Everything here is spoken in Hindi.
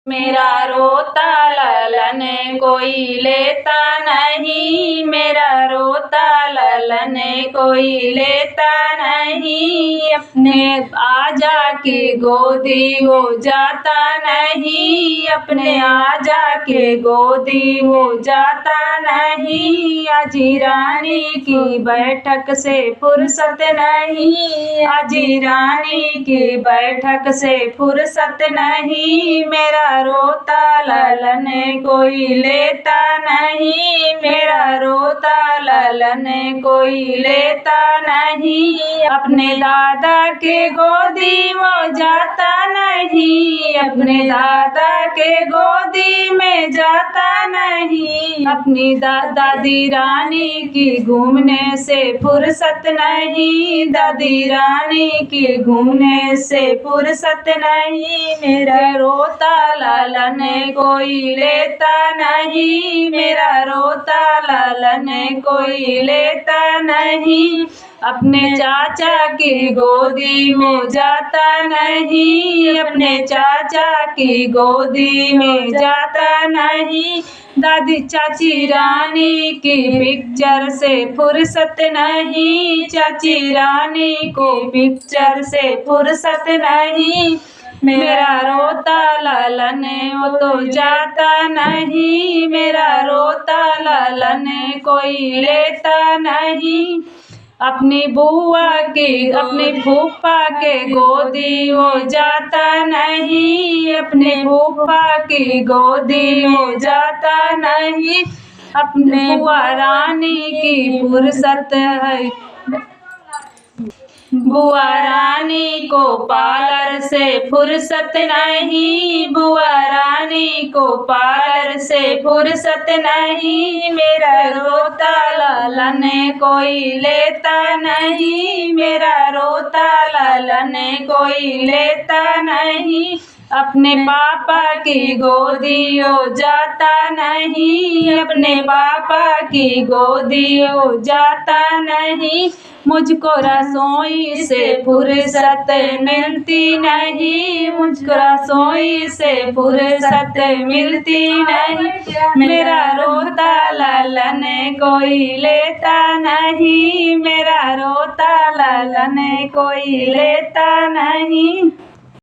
मेरा रोता ललन कोई लेता नहीं, मेरा रोता ललन कोई लेता नहीं। अपने आजा की गोदी वो जाता नहीं, अपने आजा के गोदी वो जाता नहीं। अजी रानी की बैठक से फुर्सत नहीं, अजी रानी की बैठक से फुर्सत नहीं। मेरा रोता ललन कोई लेता नहीं, मेरा रोता ललन कोई लेता नहीं। अपने दादा के गोदी वो जाता नहीं, अपने दादा के गोदी में जाता नहीं। अपनी दादी रानी की घूमने से फुर्सत नहीं, दादी रानी की घूमने से फुर्सत नहीं। मेरा रोता ललन कोई लेता नहीं, मेरा रोता ललन कोई लेता नहीं। अपने चाचा की गोदी में जाता नहीं, अपने चाचा की गोदी में जाता नहीं। दादी चाची रानी की पिक्चर से फुर्सत नहीं, चाची रानी को पिक्चर से फुर्सत नहीं। मेरा रोता ललन वो तो जाता नहीं, मेरा रोता ललन कोई लेता नहीं। अपनी बुआ की अपनी फूफा के गोदी वो जाता नहीं, अपनी फूफा की गोदी वो जाता नहीं। अपने बुआ रानी की फुर्सत है, बुआ रानी को पार्लर से फुर्सत नहीं, बुआ रानी को पार्लर से फुर्सत नहीं। मेरा रोता ललन कोई लेता नहीं, मेरा रोता ललन कोई लेता नहीं। अपने पापा की गोदी वो जाता नहीं, अपने पापा की गोदी वो जाता नहीं। मुझको रसोई से फुर्सत मिलती नहीं, मुझको रसोई से फुर्सत मिलती नहीं। मेरा रोता ललन कोई लेता नहीं, मेरा रोता ललन कोई लेता नहीं।